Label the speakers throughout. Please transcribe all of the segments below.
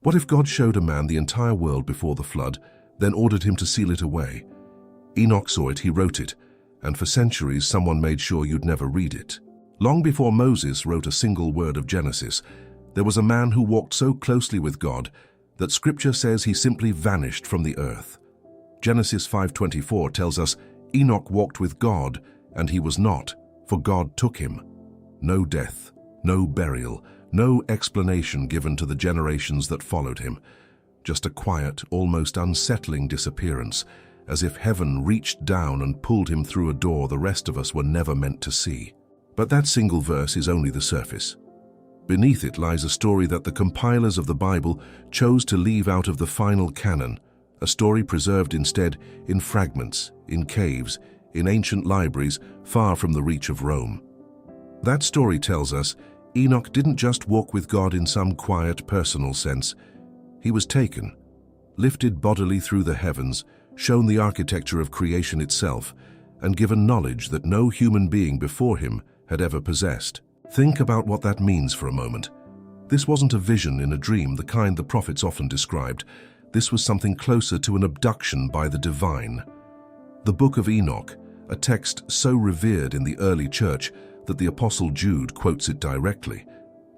Speaker 1: What if God showed a man the entire world before the flood, then ordered him to seal it away? Enoch saw it, he wrote it, and for centuries someone made sure you'd never read it. Long before Moses wrote a single word of Genesis, there was a man who walked so closely with God that Scripture says he simply vanished from the earth. Genesis 5:24 tells us, Enoch walked with God, and he was not, for God took him. No death, no burial, no explanation given to the generations that followed him. Just a quiet, almost unsettling disappearance, as if heaven reached down and pulled him through a door the rest of us were never meant to see. But that single verse is only the surface. Beneath it lies a story that the compilers of the Bible chose to leave out of the final canon, a story preserved instead in fragments, in caves, in ancient libraries far from the reach of Rome. That story tells us Enoch didn't just walk with God in some quiet, personal sense. He was taken, lifted bodily through the heavens, shown the architecture of creation itself, and given knowledge that no human being before him had ever possessed. Think about what that means for a moment. This wasn't a vision in a dream, the kind the prophets often described. This was something closer to an abduction by the divine. The Book of Enoch, a text so revered in the early church that the Apostle Jude quotes it directly,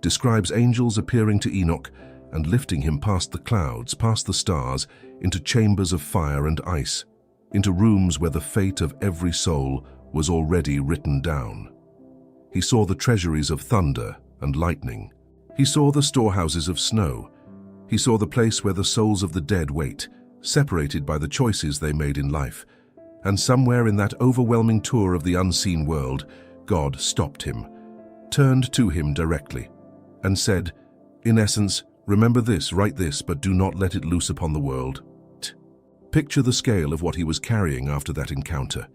Speaker 1: describes angels appearing to Enoch and lifting him past the clouds, past the stars, into chambers of fire and ice, into rooms where the fate of every soul was already written down. He saw the treasuries of thunder and lightning. He saw the storehouses of snow. He saw the place where the souls of the dead wait, separated by the choices they made in life. And somewhere in that overwhelming tour of the unseen world, God stopped him, turned to him directly, and said, in essence, remember this, write this, but do not let it loose upon the world. Picture the scale of what he was carrying after that encounter.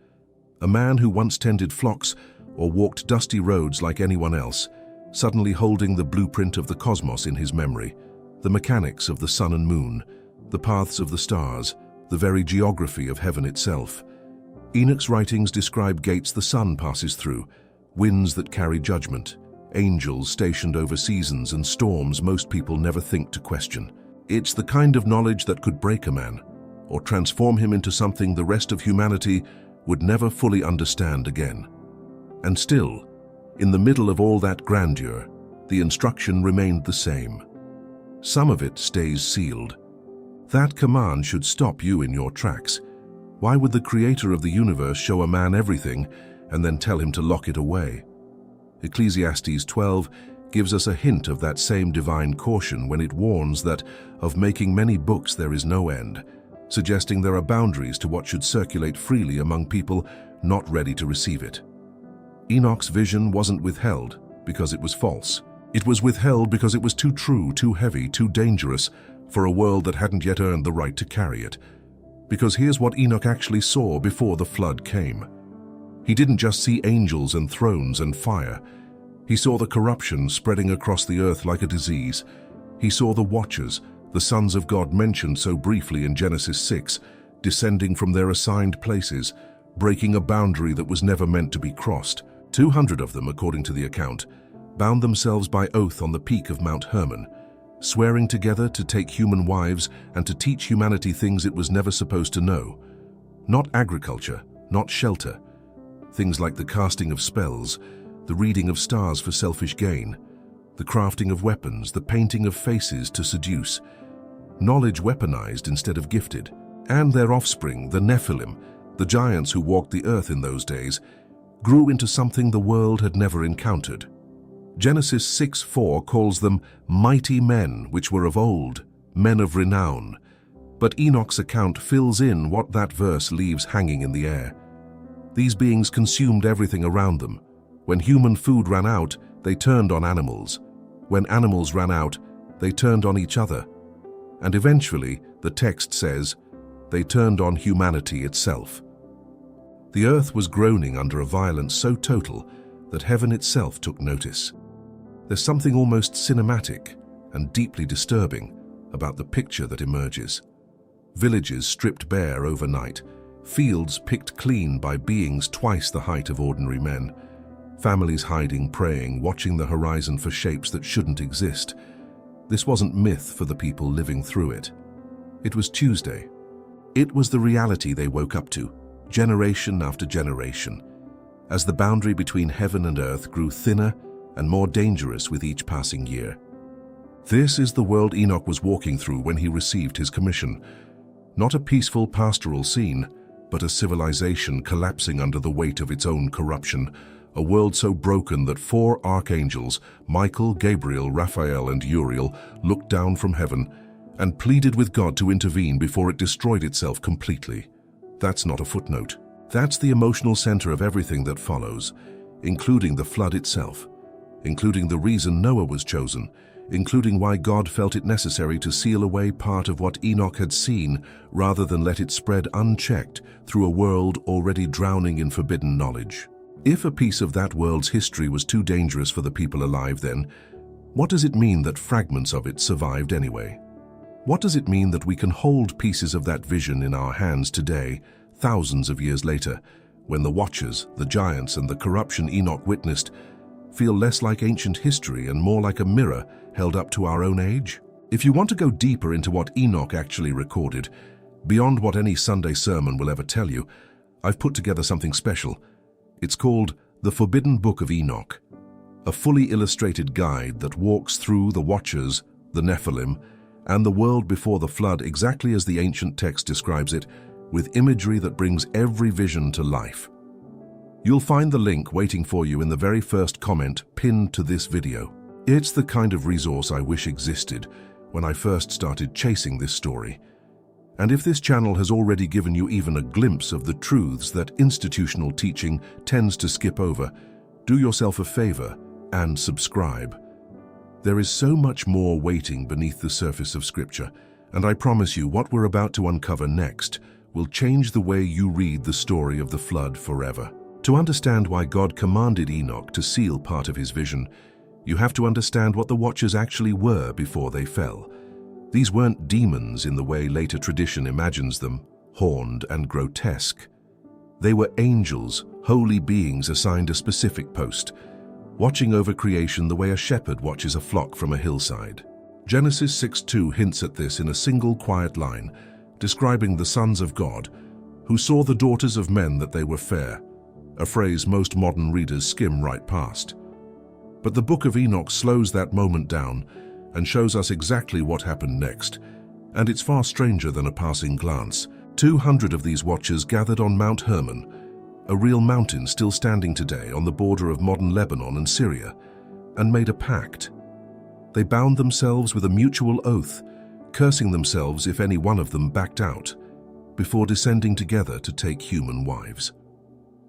Speaker 1: A man who once tended flocks or walked dusty roads like anyone else, suddenly holding the blueprint of the cosmos in his memory, the mechanics of the sun and moon, the paths of the stars, the very geography of heaven itself. Enoch's writings describe gates the sun passes through, winds that carry judgment, angels stationed over seasons and storms most people never think to question. It's the kind of knowledge that could break a man, or transform him into something the rest of humanity would never fully understand again. And still, in the middle of all that grandeur, the instruction remained the same. Some of it stays sealed. That command should stop you in your tracks. Why would the creator of the universe show a man everything and then tell him to lock it away? Ecclesiastes 12 gives us a hint of that same divine caution when it warns that of making many books there is no end, suggesting there are boundaries to what should circulate freely among people not ready to receive it. Enoch's vision wasn't withheld because it was false. It was withheld because it was too true, too heavy, too dangerous for a world that hadn't yet earned the right to carry it. Because here's what Enoch actually saw before the flood came. He didn't just see angels and thrones and fire. He saw the corruption spreading across the earth like a disease. He saw the Watchers, the sons of God mentioned so briefly in Genesis 6, descending from their assigned places, breaking a boundary that was never meant to be crossed. 200 of them, according to the account, bound themselves by oath on the peak of Mount Hermon, swearing together to take human wives and to teach humanity things it was never supposed to know. Not agriculture, not shelter. Things like the casting of spells, the reading of stars for selfish gain, the crafting of weapons, the painting of faces to seduce. Knowledge weaponized instead of gifted. And their offspring, the Nephilim, the giants who walked the earth in those days, grew into something the world had never encountered. Genesis 6:4 calls them mighty men which were of old, men of renown. But Enoch's account fills in what that verse leaves hanging in the air. These beings consumed everything around them. When human food ran out, they turned on animals. When animals ran out, they turned on each other. And eventually, the text says, they turned on humanity itself. The earth was groaning under a violence so total that heaven itself took notice. There's something almost cinematic and deeply disturbing about the picture that emerges. Villages stripped bare overnight, fields picked clean by beings twice the height of ordinary men, families hiding, praying, watching the horizon for shapes that shouldn't exist. This wasn't myth for the people living through it. It was Tuesday. It was the reality they woke up to, generation after generation, as the boundary between heaven and earth grew thinner and more dangerous with each passing year. This is the world Enoch was walking through when he received his commission. Not a peaceful pastoral scene, but a civilization collapsing under the weight of its own corruption, a world so broken that 4 archangels, Michael, Gabriel, Raphael, and Uriel, looked down from heaven and pleaded with God to intervene before it destroyed itself completely. That's not a footnote. That's the emotional center of everything that follows, including the flood itself, including the reason Noah was chosen, including why God felt it necessary to seal away part of what Enoch had seen rather than let it spread unchecked through a world already drowning in forbidden knowledge. If a piece of that world's history was too dangerous for the people alive then, what does it mean that fragments of it survived anyway? What does it mean that we can hold pieces of that vision in our hands today, thousands of years later, when the Watchers, the giants, and the corruption Enoch witnessed feel less like ancient history and more like a mirror held up to our own age? If you want to go deeper into what Enoch actually recorded, beyond what any Sunday sermon will ever tell you, I've put together something special. It's called The Forbidden Book of Enoch, a fully illustrated guide that walks through the Watchers, the Nephilim, and the world before the flood exactly as the ancient text describes it, with imagery that brings every vision to life. You'll find the link waiting for you in the very first comment pinned to this video. It's the kind of resource I wish existed when I first started chasing this story. And if this channel has already given you even a glimpse of the truths that institutional teaching tends to skip over, do yourself a favor and subscribe. There is so much more waiting beneath the surface of Scripture, and I promise you what we're about to uncover next will change the way you read the story of the flood forever. To understand why God commanded Enoch to seal part of his vision, you have to understand what the Watchers actually were before they fell. These weren't demons in the way later tradition imagines them, horned and grotesque. They were angels, holy beings assigned a specific post, watching over creation the way a shepherd watches a flock from a hillside. Genesis 6:2 hints at this in a single quiet line, describing the sons of God, who saw the daughters of men that they were fair, a phrase most modern readers skim right past. But the Book of Enoch slows that moment down and shows us exactly what happened next, and it's far stranger than a passing glance. 200 of these watchers gathered on Mount Hermon, a real mountain still standing today on the border of modern Lebanon and Syria, and made a pact. They bound themselves with a mutual oath, cursing themselves if any one of them backed out, before descending together to take human wives.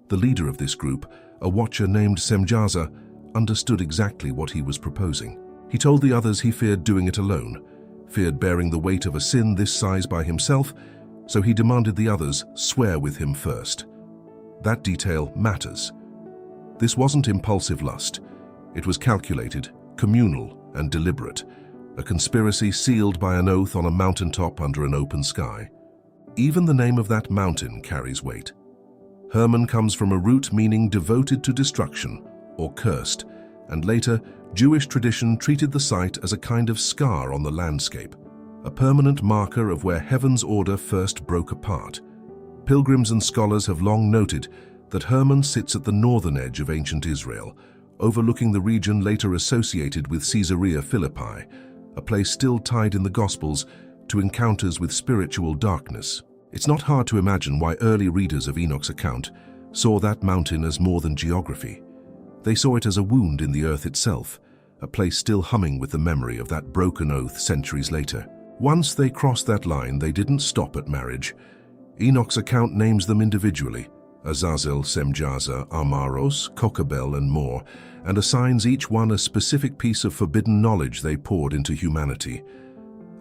Speaker 1: The leader of this group, a watcher named Semjaza, understood exactly what he was proposing. He told the others he feared doing it alone, feared bearing the weight of a sin this size by himself, so he demanded the others swear with him first. That detail matters. This wasn't impulsive lust. It was calculated, communal, and deliberate, a conspiracy sealed by an oath on a mountaintop under an open sky. Even the name of that mountain carries weight. Hermon comes from a root meaning devoted to destruction, or cursed, and later, Jewish tradition treated the site as a kind of scar on the landscape, a permanent marker of where heaven's order first broke apart. Pilgrims and scholars have long noted that Hermon sits at the northern edge of ancient Israel, overlooking the region later associated with Caesarea Philippi, a place still tied in the Gospels to encounters with spiritual darkness. It's not hard to imagine why early readers of Enoch's account saw that mountain as more than geography. They saw it as a wound in the earth itself, a place still humming with the memory of that broken oath centuries later. Once they crossed that line, they didn't stop at marriage. Enoch's account names them individually, Azazel, Semjaza, Amaros, Kokabel, and more, and assigns each one a specific piece of forbidden knowledge they poured into humanity.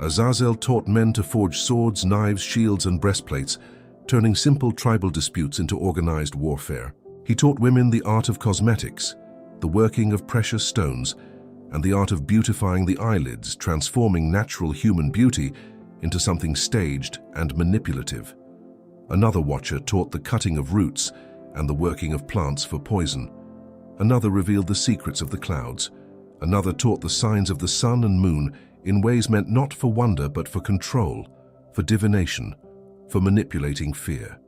Speaker 1: Azazel taught men to forge swords, knives, shields, and breastplates, turning simple tribal disputes into organized warfare. He taught women the art of cosmetics, the working of precious stones, and the art of beautifying the eyelids, transforming natural human beauty into something staged and manipulative. Another watcher taught the cutting of roots and the working of plants for poison. Another revealed the secrets of the clouds. Another taught the signs of the sun and moon, in ways meant not for wonder but for control, for divination, for manipulating fear.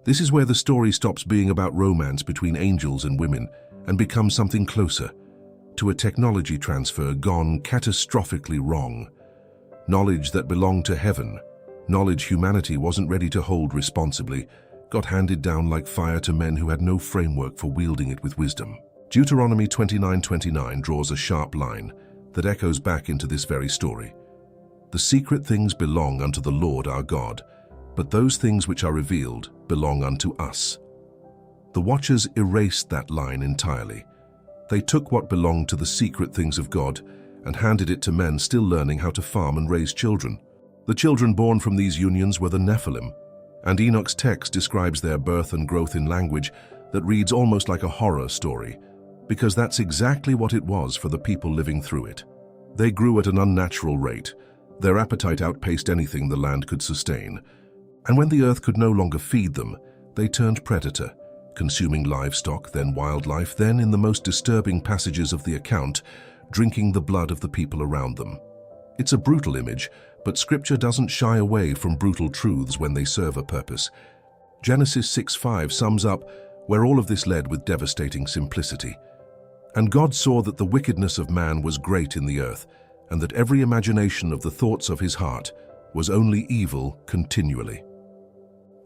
Speaker 1: This is where the story stops being about romance between angels and women and becomes something closer, to a technology transfer gone catastrophically wrong. Knowledge that belonged to heaven, knowledge humanity wasn't ready to hold responsibly, got handed down like fire to men who had no framework for wielding it with wisdom. Deuteronomy 29:29 draws a sharp line that echoes back into this very story. The secret things belong unto the Lord our God, but those things which are revealed belong unto us. The Watchers erased that line entirely. They took what belonged to the secret things of God and handed it to men still learning how to farm and raise children. The children born from these unions were the Nephilim, and Enoch's text describes their birth and growth in language that reads almost like a horror story, because that's exactly what it was for the people living through it. They grew at an unnatural rate. Their appetite outpaced anything the land could sustain. And when the earth could no longer feed them, they turned predator, consuming livestock, then wildlife, then, in the most disturbing passages of the account, drinking the blood of the people around them. It's a brutal image, but Scripture doesn't shy away from brutal truths when they serve a purpose. Genesis 6:5 sums up where all of this led with devastating simplicity. And God saw that the wickedness of man was great in the earth, and that every imagination of the thoughts of his heart was only evil continually.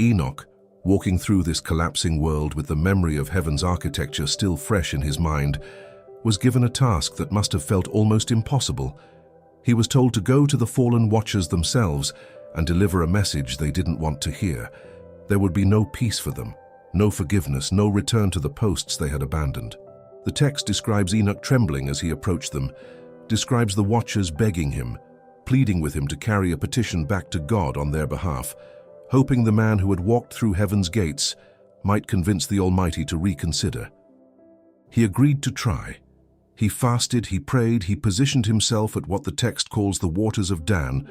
Speaker 1: Enoch, walking through this collapsing world with the memory of heaven's architecture still fresh in his mind, was given a task that must have felt almost impossible. He was told to go to the fallen Watchers themselves and deliver a message they didn't want to hear. There would be no peace for them, no forgiveness, no return to the posts they had abandoned. The text describes Enoch trembling as he approached them, describes the Watchers begging him, pleading with him to carry a petition back to God on their behalf, hoping the man who had walked through heaven's gates might convince the Almighty to reconsider. He agreed to try. He fasted, he prayed, he positioned himself at what the text calls the waters of Dan,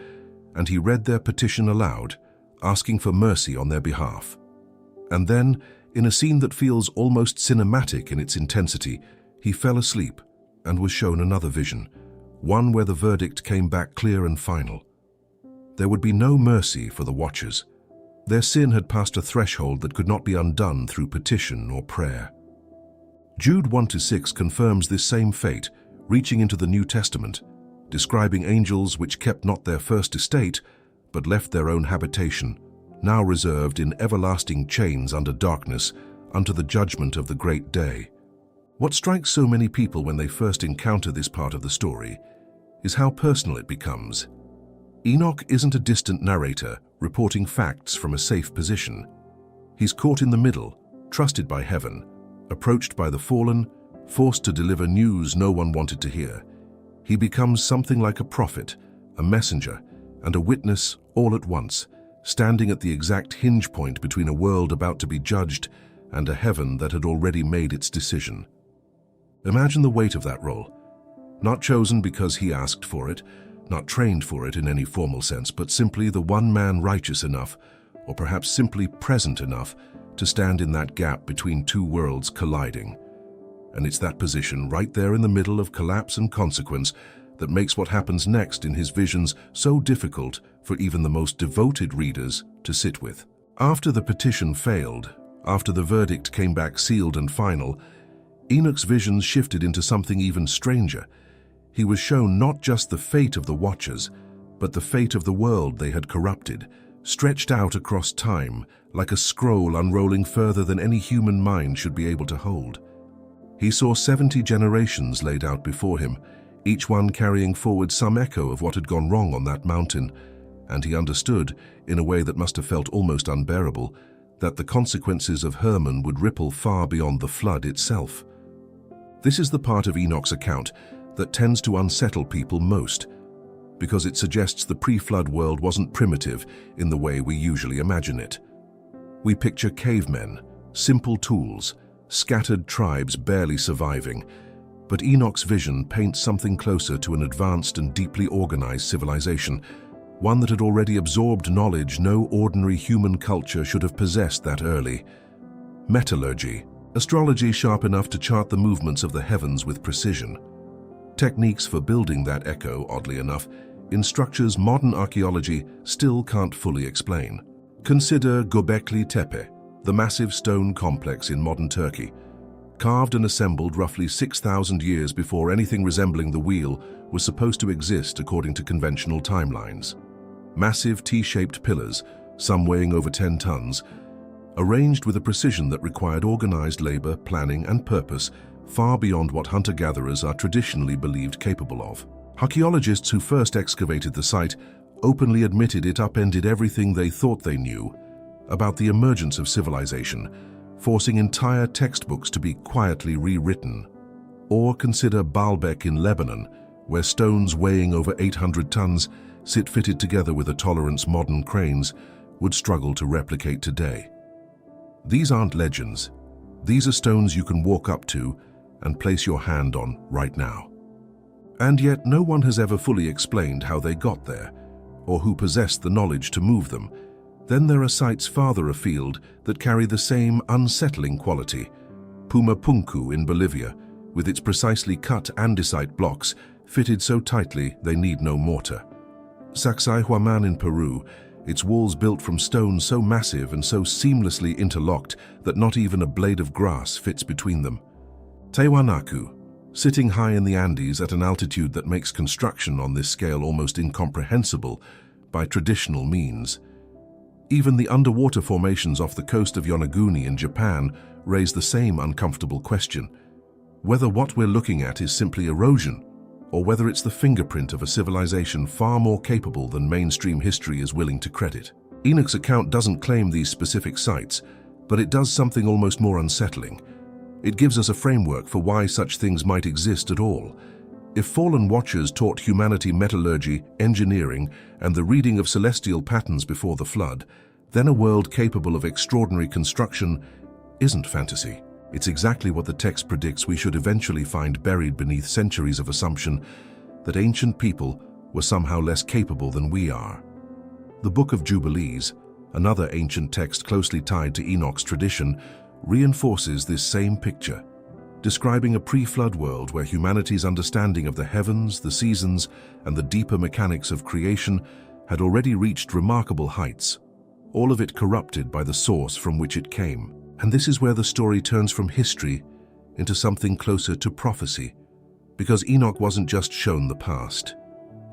Speaker 1: and he read their petition aloud, asking for mercy on their behalf. And then, in a scene that feels almost cinematic in its intensity, he fell asleep and was shown another vision, one where the verdict came back clear and final. There would be no mercy for the Watchers. Their sin had passed a threshold that could not be undone through petition or prayer. Jude 1-6 confirms this same fate, reaching into the New Testament, describing angels which kept not their first estate, but left their own habitation, now reserved in everlasting chains under darkness, unto the judgment of the great day. What strikes so many people when they first encounter this part of the story is how personal it becomes. Enoch isn't a distant narrator reporting facts from a safe position. He's caught in the middle, trusted by heaven, approached by the fallen, forced to deliver news no one wanted to hear. He becomes something like a prophet, a messenger, and a witness all at once, standing at the exact hinge point between a world about to be judged and a heaven that had already made its decision. Imagine the weight of that role. Not chosen because he asked for it, not trained for it in any formal sense, but simply the one man righteous enough, or perhaps simply present enough, to stand in that gap between two worlds colliding. And it's that position right there in the middle of collapse and consequence that makes what happens next in his visions so difficult for even the most devoted readers to sit with. After the petition failed, after the verdict came back sealed and final, Enoch's visions shifted into something even stranger. He was shown not just the fate of the Watchers, but the fate of the world they had corrupted, stretched out across time like a scroll unrolling further than any human mind should be able to hold. He saw 70 generations laid out before him, each one carrying forward some echo of what had gone wrong on that mountain, and he understood, in a way that must have felt almost unbearable, that the consequences of Hermon would ripple far beyond the flood itself. This is the part of Enoch's account that tends to unsettle people most, because it suggests the pre-flood world wasn't primitive in the way we usually imagine it. We picture cavemen, simple tools, scattered tribes barely surviving, but Enoch's vision paints something closer to an advanced and deeply organized civilization, one that had already absorbed knowledge no ordinary human culture should have possessed that early. Metallurgy, astrology sharp enough to chart the movements of the heavens with precision. Techniques for building that echo, oddly enough, in structures modern archaeology still can't fully explain. Consider Göbekli Tepe, the massive stone complex in modern Turkey, carved and assembled roughly 6,000 years before anything resembling the wheel was supposed to exist according to conventional timelines. Massive T-shaped pillars, some weighing over 10 tons, arranged with a precision that required organized labor, planning, and purpose far beyond what hunter-gatherers are traditionally believed capable of. Archaeologists who first excavated the site openly admitted it upended everything they thought they knew about the emergence of civilization, forcing entire textbooks to be quietly rewritten. Or consider Baalbek in Lebanon, where stones weighing over 800 tons sit fitted together with a tolerance modern cranes would struggle to replicate today. These aren't legends. These are stones you can walk up to and place your hand on right now. And yet no one has ever fully explained how they got there, or who possessed the knowledge to move them. Then there are sites farther afield that carry the same unsettling quality. Pumapunku in Bolivia, with its precisely cut andesite blocks fitted so tightly they need no mortar. Sacsayhuaman in Peru, its walls built from stone so massive and so seamlessly interlocked that not even a blade of grass fits between them. Tiwanaku, sitting high in the Andes at an altitude that makes construction on this scale almost incomprehensible by traditional means. Even the underwater formations off the coast of Yonaguni in Japan raise the same uncomfortable question, whether what we're looking at is simply erosion, or whether it's the fingerprint of a civilization far more capable than mainstream history is willing to credit. Enoch's account doesn't claim these specific sites, but it does something almost more unsettling. It gives us a framework for why such things might exist at all. If fallen watchers taught humanity metallurgy, engineering, and the reading of celestial patterns before the flood, then a world capable of extraordinary construction isn't fantasy. It's exactly what the text predicts we should eventually find buried beneath centuries of assumption that ancient people were somehow less capable than we are. The Book of Jubilees, another ancient text closely tied to Enoch's tradition, reinforces this same picture, describing a pre-flood world where humanity's understanding of the heavens, the seasons, and the deeper mechanics of creation had already reached remarkable heights, all of it corrupted by the source from which it came. And this is where the story turns from history into something closer to prophecy, because Enoch wasn't just shown the past,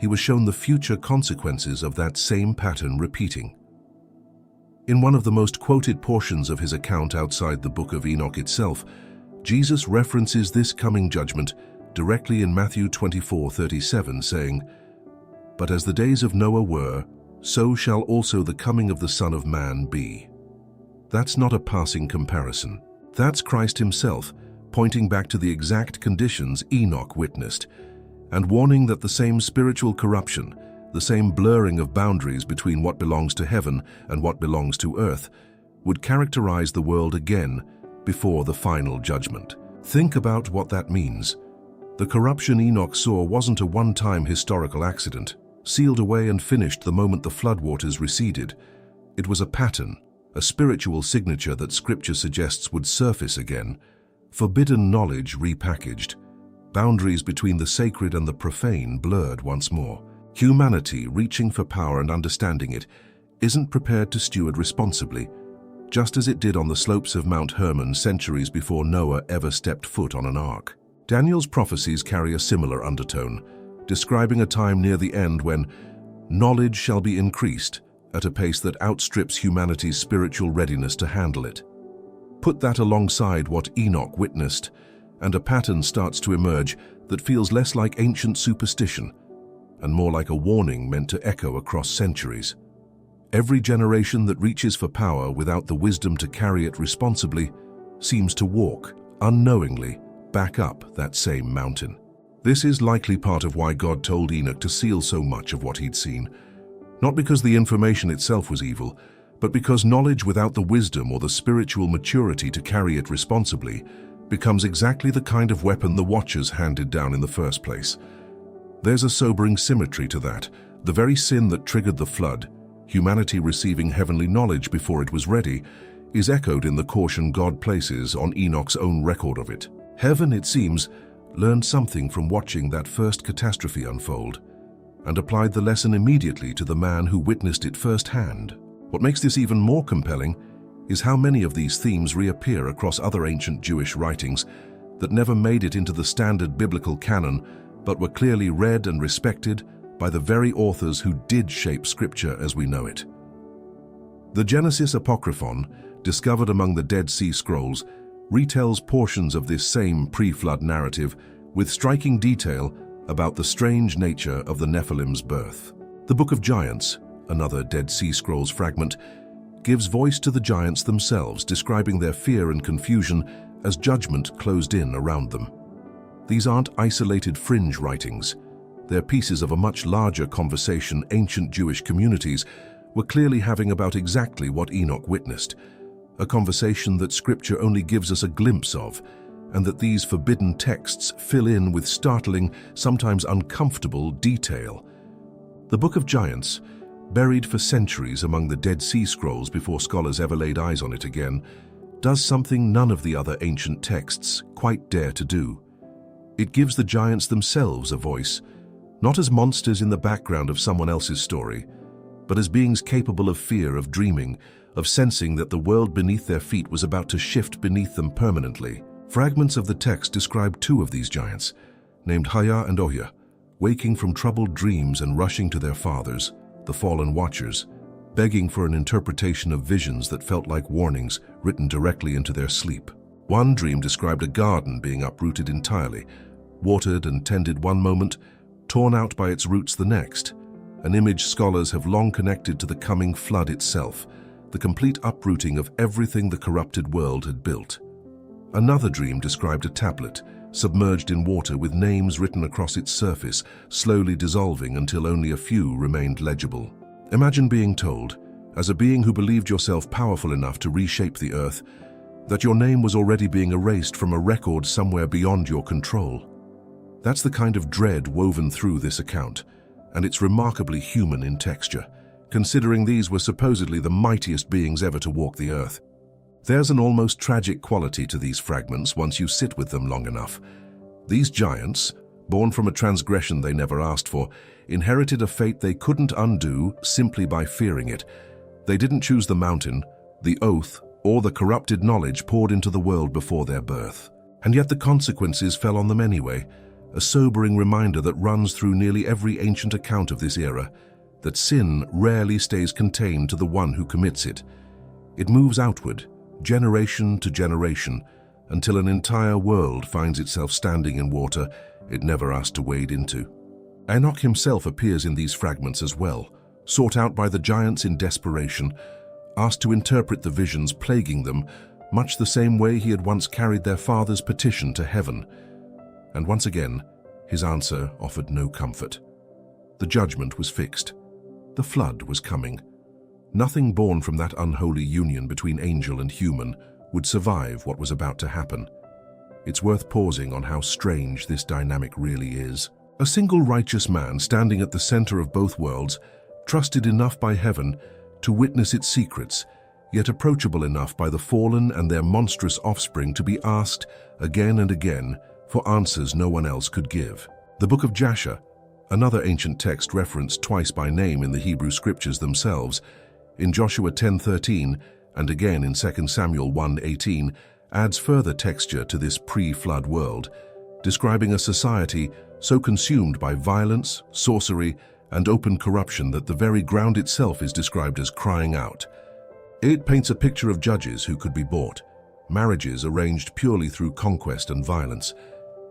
Speaker 1: he was shown the future consequences of that same pattern repeating. In one of the most quoted portions of his account outside the Book of Enoch itself, Jesus references this coming judgment directly in Matthew 24:37, saying, "But as the days of Noah were, so shall also the coming of the Son of Man be." That's not a passing comparison. That's Christ himself, pointing back to the exact conditions Enoch witnessed, and warning that the same spiritual corruption, the same blurring of boundaries between what belongs to heaven and what belongs to earth, would characterize the world again before the final judgment. Think about what that means. The corruption Enoch saw wasn't a one-time historical accident, sealed away and finished the moment the floodwaters receded. It was a pattern, a spiritual signature that Scripture suggests would surface again, forbidden knowledge repackaged, boundaries between the sacred and the profane blurred once more. Humanity, reaching for power and understanding it, isn't prepared to steward responsibly, just as it did on the slopes of Mount Hermon centuries before Noah ever stepped foot on an ark. Daniel's prophecies carry a similar undertone, describing a time near the end when knowledge shall be increased at a pace that outstrips humanity's spiritual readiness to handle it. Put that alongside what Enoch witnessed, and a pattern starts to emerge that feels less like ancient superstition and more like a warning meant to echo across centuries. Every generation that reaches for power without the wisdom to carry it responsibly seems to walk, unknowingly, back up that same mountain. This is likely part of why God told Enoch to seal so much of what he'd seen. Not because the information itself was evil, but because knowledge without the wisdom or the spiritual maturity to carry it responsibly becomes exactly the kind of weapon the Watchers handed down in the first place. There's a sobering symmetry to that. The very sin that triggered the flood, humanity receiving heavenly knowledge before it was ready, is echoed in the caution God places on Enoch's own record of it. Heaven, it seems, learned something from watching that first catastrophe unfold, and applied the lesson immediately to the man who witnessed it firsthand. What makes this even more compelling is how many of these themes reappear across other ancient Jewish writings that never made it into the standard biblical canon, but were clearly read and respected by the very authors who did shape Scripture as we know it. The Genesis Apocryphon, discovered among the Dead Sea Scrolls, retells portions of this same pre-flood narrative with striking detail about the strange nature of the Nephilim's birth. The Book of Giants, another Dead Sea Scrolls fragment, gives voice to the giants themselves, describing their fear and confusion as judgment closed in around them. These aren't isolated fringe writings. They're pieces of a much larger conversation ancient Jewish communities were clearly having about exactly what Enoch witnessed, a conversation that Scripture only gives us a glimpse of, and that these forbidden texts fill in with startling, sometimes uncomfortable detail. The Book of Giants, buried for centuries among the Dead Sea Scrolls before scholars ever laid eyes on it again, does something none of the other ancient texts quite dare to do. It gives the giants themselves a voice, not as monsters in the background of someone else's story, but as beings capable of fear, of dreaming, of sensing that the world beneath their feet was about to shift beneath them permanently. Fragments of the text describe two of these giants, named Haya and Ohya, waking from troubled dreams and rushing to their fathers, the fallen watchers, begging for an interpretation of visions that felt like warnings written directly into their sleep. One dream described a garden being uprooted entirely, watered and tended one moment, torn out by its roots the next, an image scholars have long connected to the coming flood itself, the complete uprooting of everything the corrupted world had built. Another dream described a tablet, submerged in water with names written across its surface, slowly dissolving until only a few remained legible. Imagine being told, as a being who believed yourself powerful enough to reshape the earth, that your name was already being erased from a record somewhere beyond your control. That's the kind of dread woven through this account, and it's remarkably human in texture, considering these were supposedly the mightiest beings ever to walk the earth. There's an almost tragic quality to these fragments once you sit with them long enough. These giants, born from a transgression they never asked for, inherited a fate they couldn't undo simply by fearing it. They didn't choose the mountain, the oath, or the corrupted knowledge poured into the world before their birth. And yet the consequences fell on them anyway, a sobering reminder that runs through nearly every ancient account of this era, that sin rarely stays contained to the one who commits it. It moves outward, generation to generation, until an entire world finds itself standing in water it never asked to wade into. Enoch himself appears in these fragments as well, sought out by the giants in desperation, asked to interpret the visions plaguing them, much the same way he had once carried their father's petition to heaven. And once again, his answer offered no comfort. The judgment was fixed. The flood was coming. Nothing born from that unholy union between angel and human would survive what was about to happen. It's worth pausing on how strange this dynamic really is. A single righteous man standing at the center of both worlds, trusted enough by heaven to witness its secrets, yet approachable enough by the fallen and their monstrous offspring to be asked again and again for answers no one else could give. The Book of Jasher, another ancient text referenced twice by name in the Hebrew Scriptures themselves, in Joshua 10:13 and again in 2 Samuel 1:18, adds further texture to this pre-flood world, describing a society so consumed by violence, sorcery, and open corruption that the very ground itself is described as crying out. It paints a picture of judges who could be bought, marriages arranged purely through conquest and violence,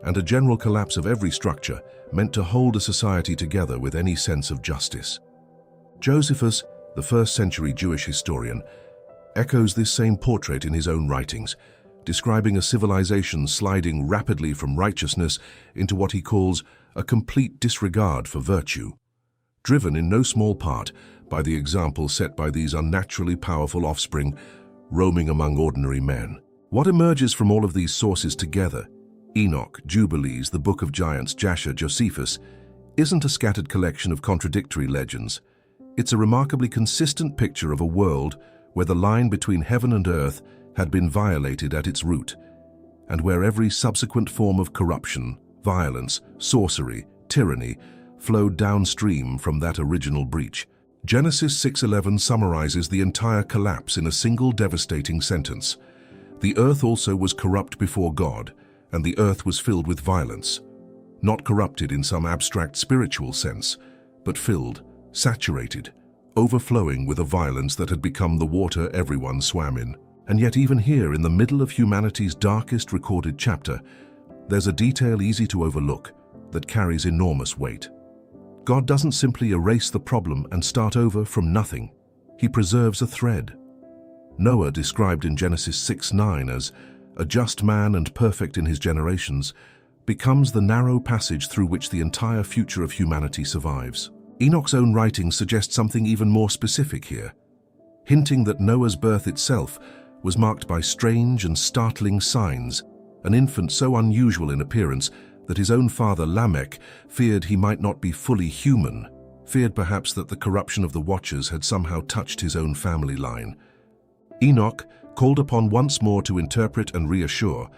Speaker 1: and a general collapse of every structure meant to hold a society together with any sense of justice. Josephus, the first-century Jewish historian, echoes this same portrait in his own writings, describing a civilization sliding rapidly from righteousness into what he calls a complete disregard for virtue, driven in no small part by the example set by these unnaturally powerful offspring roaming among ordinary men. What emerges from all of these sources together, Enoch, Jubilees, the Book of Giants, Jasher, Josephus, isn't a scattered collection of contradictory legends. It's a remarkably consistent picture of a world where the line between heaven and earth had been violated at its root, and where every subsequent form of corruption, violence, sorcery, tyranny, flowed downstream from that original breach. Genesis 6:11 summarizes the entire collapse in a single devastating sentence. The earth also was corrupt before God, and the earth was filled with violence. Not corrupted in some abstract spiritual sense, but filled, saturated, overflowing with a violence that had become the water everyone swam in. And yet even here, in the middle of humanity's darkest recorded chapter, there's a detail easy to overlook that carries enormous weight. God doesn't simply erase the problem and start over from nothing. He preserves a thread. Noah, described in Genesis 6:9 as a just man and perfect in his generations, becomes the narrow passage through which the entire future of humanity survives. Enoch's own writings suggest something even more specific here, hinting that Noah's birth itself was marked by strange and startling signs, an infant so unusual in appearance that his own father Lamech feared he might not be fully human, feared perhaps that the corruption of the Watchers had somehow touched his own family line. Enoch, called upon once more to interpret and reassure,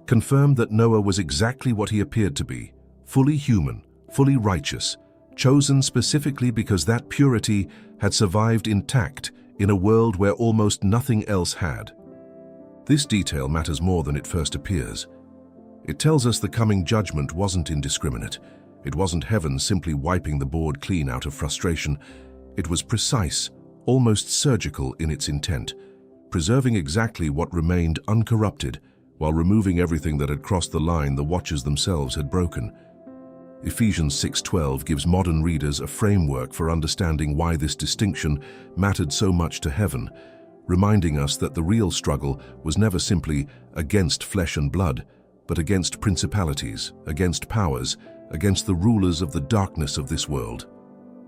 Speaker 1: confirmed that Noah was exactly what he appeared to be, fully human, fully righteous, chosen specifically because that purity had survived intact in a world where almost nothing else had. This detail matters more than it first appears. It tells us the coming judgment wasn't indiscriminate. It wasn't heaven simply wiping the board clean out of frustration. It was precise, almost surgical in its intent, preserving exactly what remained uncorrupted while removing everything that had crossed the line the Watchers themselves had broken. Ephesians 6:12 gives modern readers a framework for understanding why this distinction mattered so much to heaven, reminding us that the real struggle was never simply against flesh and blood, but against principalities, against powers, against the rulers of the darkness of this world.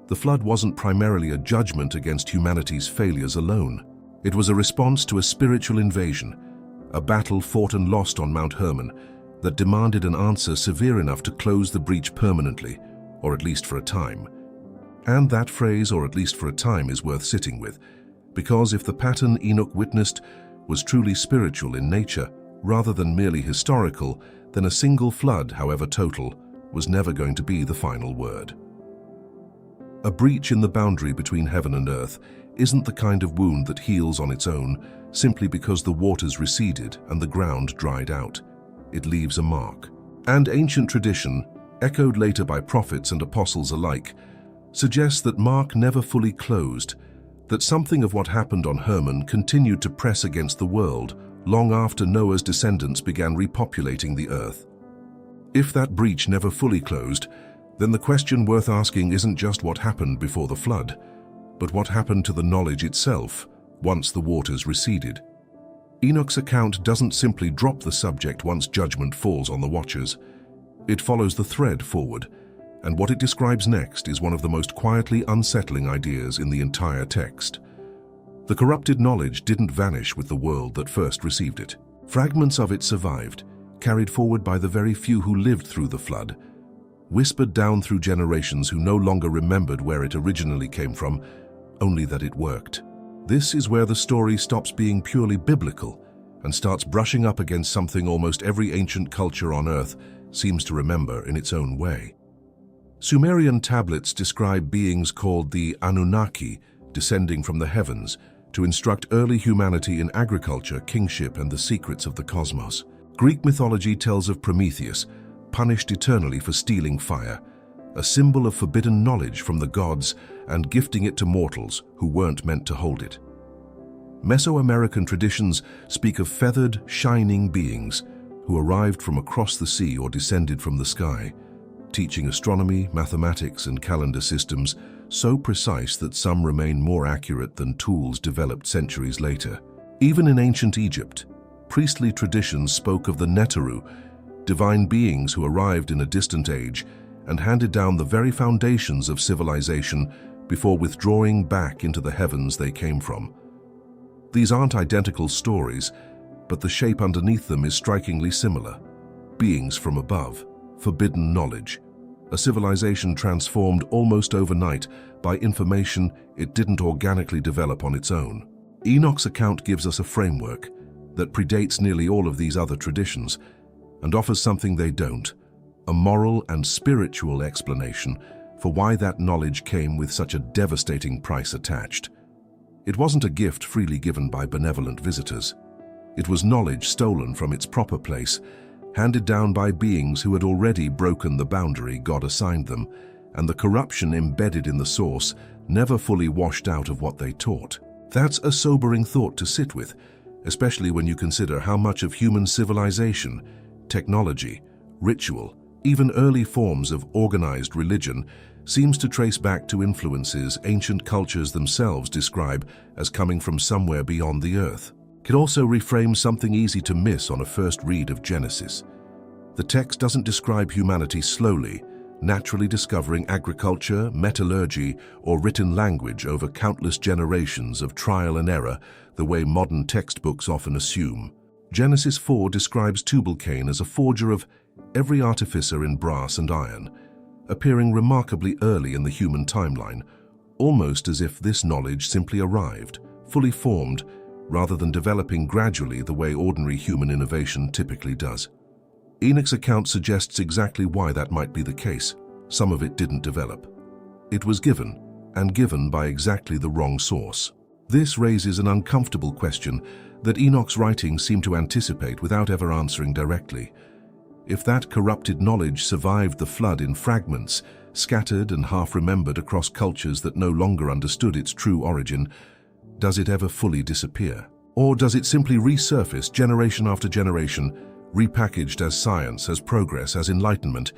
Speaker 1: The flood wasn't primarily a judgment against humanity's failures alone. It was a response to a spiritual invasion, a battle fought and lost on Mount Hermon that demanded an answer severe enough to close the breach permanently, or at least for a time. And that phrase, "or at least for a time," is worth sitting with, because if the pattern Enoch witnessed was truly spiritual in nature, rather than merely historical, then a single flood, however total, was never going to be the final word. A breach in the boundary between heaven and earth isn't the kind of wound that heals on its own simply because the waters receded and the ground dried out. It leaves a mark. And ancient tradition, echoed later by prophets and apostles alike, suggests that mark never fully closed, that something of what happened on Hermon continued to press against the world long after Noah's descendants began repopulating the earth. If that breach never fully closed, then the question worth asking isn't just what happened before the flood, but what happened to the knowledge itself once the waters receded. Enoch's account doesn't simply drop the subject once judgment falls on the Watchers. It follows the thread forward, and what it describes next is one of the most quietly unsettling ideas in the entire text. The corrupted knowledge didn't vanish with the world that first received it. Fragments of it survived, carried forward by the very few who lived through the flood, whispered down through generations who no longer remembered where it originally came from, only that it worked. This is where the story stops being purely biblical and starts brushing up against something almost every ancient culture on Earth seems to remember in its own way. Sumerian tablets describe beings called the Anunnaki descending from the heavens to instruct early humanity in agriculture, kingship, and the secrets of the cosmos. Greek mythology tells of Prometheus, punished eternally for stealing fire, a symbol of forbidden knowledge from the gods and gifting it to mortals who weren't meant to hold it. Mesoamerican traditions speak of feathered, shining beings who arrived from across the sea or descended from the sky, teaching astronomy, mathematics, and calendar systems so precise that some remain more accurate than tools developed centuries later. Even in ancient Egypt, priestly traditions spoke of the Neteru, divine beings who arrived in a distant age and handed down the very foundations of civilization before withdrawing back into the heavens they came from. These aren't identical stories, but the shape underneath them is strikingly similar. Beings from above, forbidden knowledge, a civilization transformed almost overnight by information it didn't organically develop on its own. Enoch's account gives us a framework that predates nearly all of these other traditions and offers something they don't: a moral and spiritual explanation for why that knowledge came with such a devastating price attached. It wasn't a gift freely given by benevolent visitors. It was knowledge stolen from its proper place, handed down by beings who had already broken the boundary God assigned them, and the corruption embedded in the source never fully washed out of what they taught. That's a sobering thought to sit with, especially when you consider how much of human civilization, technology, ritual, even early forms of organized religion seems to trace back to influences ancient cultures themselves describe as coming from somewhere beyond the earth. It also reframes something easy to miss on a first read of Genesis. The text doesn't describe humanity slowly, naturally discovering agriculture, metallurgy, or written language over countless generations of trial and error the way modern textbooks often assume. Genesis 4 describes Tubal-Cain as a forger of every artificer in brass and iron, appearing remarkably early in the human timeline, almost as if this knowledge simply arrived, fully formed, rather than developing gradually the way ordinary human innovation typically does. Enoch's account suggests exactly why that might be the case. Some of it didn't develop. It was given, and given by exactly the wrong source. This raises an uncomfortable question that Enoch's writings seem to anticipate without ever answering directly. If that corrupted knowledge survived the flood in fragments, scattered and half-remembered across cultures that no longer understood its true origin, does it ever fully disappear? Or does it simply resurface generation after generation, repackaged as science, as progress, as enlightenment?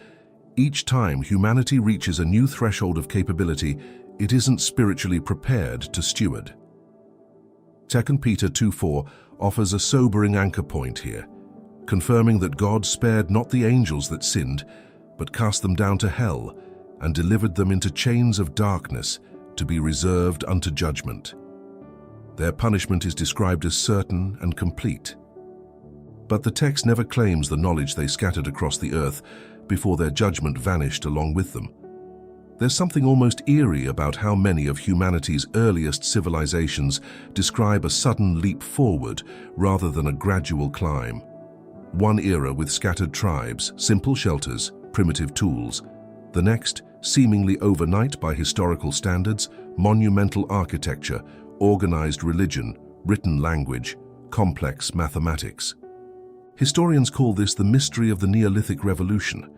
Speaker 1: Each time humanity reaches a new threshold of capability, it isn't spiritually prepared to steward. 2 Peter 2:4 offers a sobering anchor point here, confirming that God spared not the angels that sinned, but cast them down to hell and delivered them into chains of darkness to be reserved unto judgment. Their punishment is described as certain and complete. But the text never claims the knowledge they scattered across the earth before their judgment vanished along with them. There's something almost eerie about how many of humanity's earliest civilizations describe a sudden leap forward rather than a gradual climb. One era with scattered tribes, simple shelters, primitive tools. The next, seemingly overnight by historical standards, monumental architecture, organized religion, written language, complex mathematics. Historians call this the mystery of the Neolithic Revolution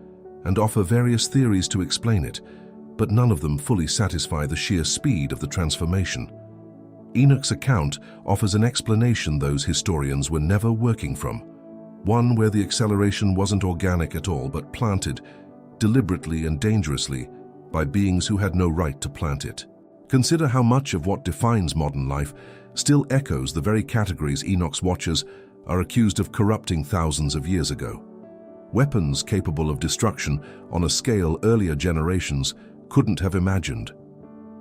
Speaker 1: and offer various theories to explain it, but none of them fully satisfy the sheer speed of the transformation. Enoch's account offers an explanation those historians were never working from, one where the acceleration wasn't organic at all but planted, deliberately and dangerously, by beings who had no right to plant it. Consider how much of what defines modern life still echoes the very categories Enoch's watchers are accused of corrupting thousands of years ago. Weapons capable of destruction on a scale earlier generations couldn't have imagined.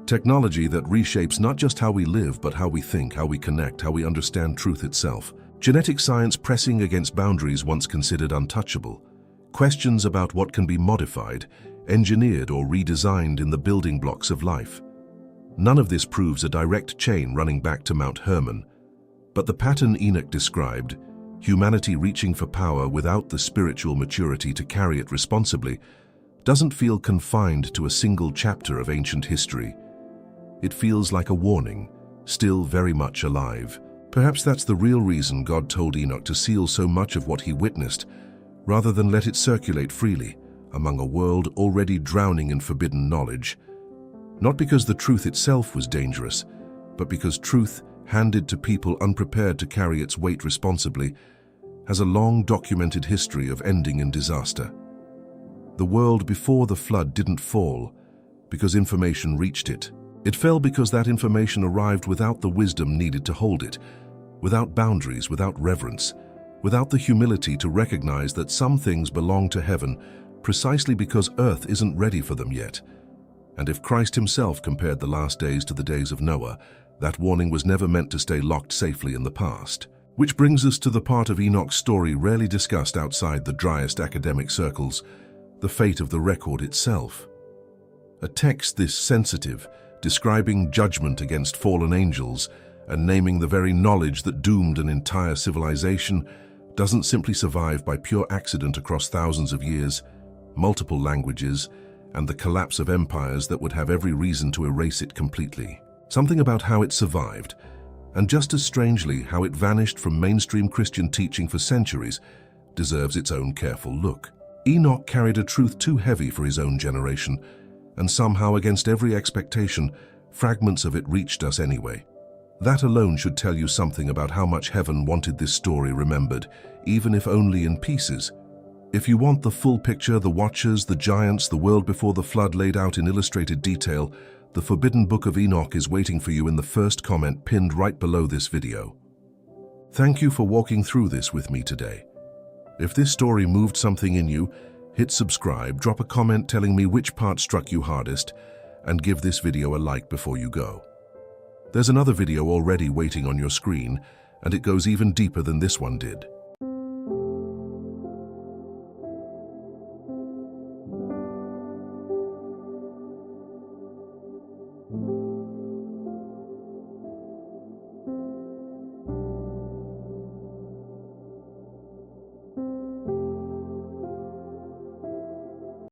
Speaker 1: Technology that reshapes not just how we live, but how we think, how we connect, how we understand truth itself. Genetic science pressing against boundaries once considered untouchable. Questions about what can be modified, engineered or redesigned in the building blocks of life. None of this proves a direct chain running back to Mount Hermon. But the pattern Enoch described, humanity reaching for power without the spiritual maturity to carry it responsibly, doesn't feel confined to a single chapter of ancient history. It feels like a warning, still very much alive. Perhaps that's the real reason God told Enoch to seal so much of what he witnessed, rather than let it circulate freely among a world already drowning in forbidden knowledge. Not because the truth itself was dangerous, but because truth, handed to people unprepared to carry its weight responsibly, has a long documented history of ending in disaster. The world before the flood didn't fall because information reached it. It fell because that information arrived without the wisdom needed to hold it, without boundaries, without reverence, without the humility to recognize that some things belong to heaven precisely because earth isn't ready for them yet. And if Christ himself compared the last days to the days of Noah, that warning was never meant to stay locked safely in the past. Which brings us to the part of Enoch's story rarely discussed outside the driest academic circles, the fate of the record itself. A text this sensitive, describing judgment against fallen angels and naming the very knowledge that doomed an entire civilization, doesn't simply survive by pure accident across thousands of years. multiple languages, and the collapse of empires that would have every reason to erase it completely. Something about how it survived, and just as strangely how it vanished from mainstream Christian teaching for centuries, deserves its own careful look. Enoch carried a truth too heavy for his own generation, and somehow, against every expectation, fragments of it reached us anyway. That alone should tell you something about how much heaven wanted this story remembered, even if only in pieces. If you want the full picture, the watchers, the giants, the world before the flood laid out in illustrated detail, the forbidden Book of Enoch is waiting for you in the first comment pinned right below this video. Thank you for walking through this with me today. If this story moved something in you, hit subscribe, drop a comment telling me which part struck you hardest, and give this video a like before you go. There's another video already waiting on your screen, and it goes even deeper than this one did.